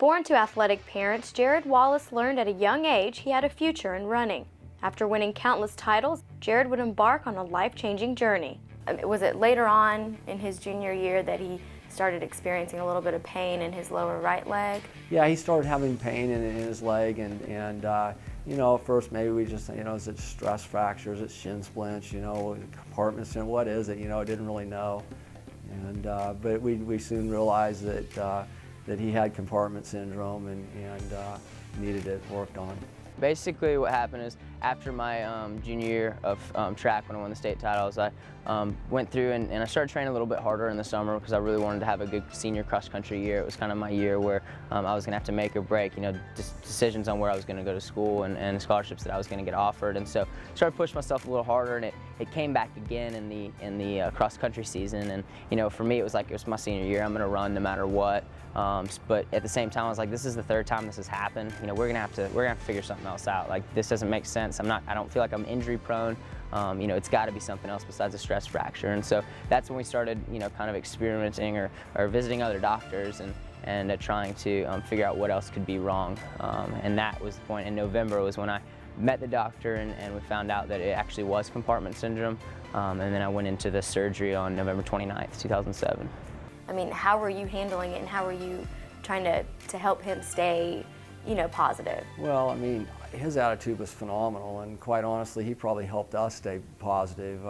Born to athletic parents, Jarryd Wallace learned at a young age he had a future in running. After winning countless titles, Jarryd would embark on a life-changing journey. Was it later on in his junior year that he started experiencing a little bit of pain in his lower right leg? Yeah, he started having pain in his leg, and you know, at first maybe we just, you know, is it stress fractures, is it shin splints, you know, compartment syndrome, what is it? You know, I didn't really know. And but we soon realized that he had compartment syndrome and needed it worked on. Basically what happened is after my junior year of track, when I won the state titles, I went through and I started training a little bit harder in the summer because I really wanted to have a good senior cross-country year. It was kind of my year where I was going to have to make or break, you know, decisions on where I was going to go to school and scholarships that I was going to get offered. And so I started pushing myself a little harder, and it came back again in the cross-country season. And you know, for me it was like, it was my senior year, I'm going to run no matter what. But at the same time I was like, this is the third time this has happened. You know, we're gonna have to figure something else out. Like, this doesn't make sense. I don't feel like I'm injury prone. You know, it's got to be something else besides a stress fracture. And so that's when we started, you know, kind of experimenting or visiting other doctors and trying to figure out what else could be wrong. And that was the point. In November was when I met the doctor and we found out that it actually was compartment syndrome. And then I went into the surgery on November 29th, 2007. I mean, how were you handling it, and how were you trying to help him stay, you know, positive? Well, I mean, his attitude was phenomenal, and quite honestly, he probably helped us stay positive.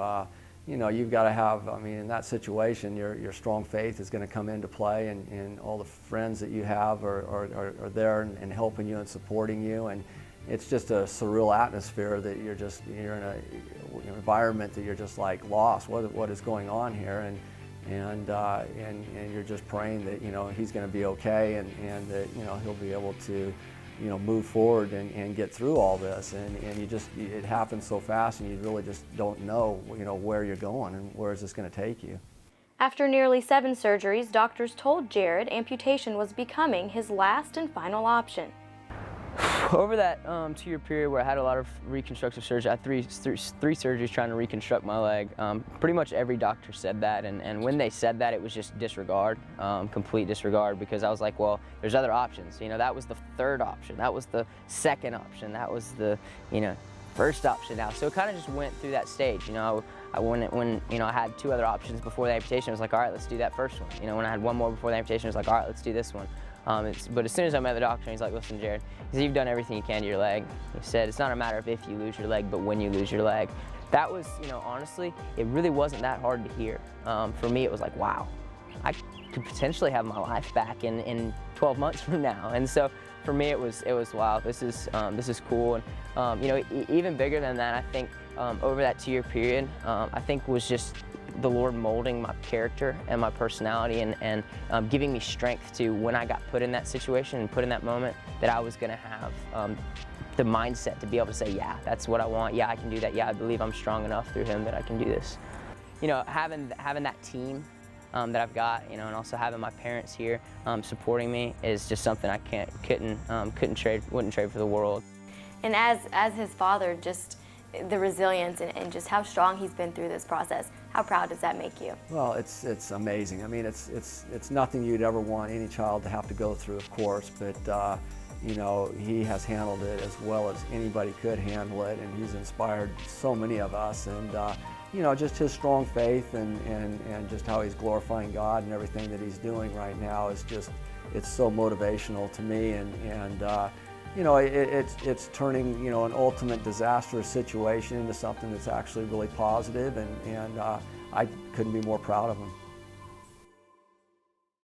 You know, you've got to have, I mean, in that situation, your strong faith is going to come into play, and all the friends that you have are there and helping you and supporting you, and it's just a surreal atmosphere that you're in an environment that you're just like lost. What is going on here? And you're just praying that, you know, he's going to be okay, and that, you know, he'll be able to, you know, move forward and get through all this. And it happens so fast, and you really just don't know, you know, where you're going and where is this going to take you. After nearly 7 surgeries, doctors told Jarryd amputation was becoming his last and final option. Over that 2-year period where I had a lot of reconstructive surgery, I had three surgeries trying to reconstruct my leg. Pretty much every doctor said that, and when they said that, it was just disregard, complete disregard, because I was like, well, there's other options. You know, that was the third option, that was the second option, that was the, you know, first option now. So it kind of just went through that stage. You know, when you know, I had 2 other options before the amputation, I was like, all right, let's do that first one. You know, when I had 1 more before the amputation, I was like, all right, let's do this one. But as soon as I met the doctor, he's like, listen, Jarryd, he said, you've done everything you can to your leg. He said, it's not a matter of if you lose your leg, but when you lose your leg. That was, you know, honestly, it really wasn't that hard to hear. For me, it was like, wow, I could potentially have my life back in 12 months from now. And so for me, it was wow, this is cool. And you know, even bigger than that, I think over that 2-year period, I think was just the Lord molding my character and my personality, and giving me strength to, when I got put in that situation and put in that moment, that I was going to have the mindset to be able to say, yeah, that's what I want. Yeah, I can do that. Yeah, I believe I'm strong enough through Him that I can do this. You know, having that team that I've got, you know, and also having my parents here supporting me is just something I wouldn't trade for the world. And as his father, just the resilience and just how strong he's been through this process, how proud does that make you? Well, it's amazing. I mean, it's nothing you'd ever want any child to have to go through, of course, but you know, he has handled it as well as anybody could handle it, and he's inspired so many of us. And you know, just his strong faith and just how he's glorifying God and everything that he's doing right now is just, it's so motivational to me. And you know, it's turning, you know, an ultimate disastrous situation into something that's actually really positive, and I couldn't be more proud of him.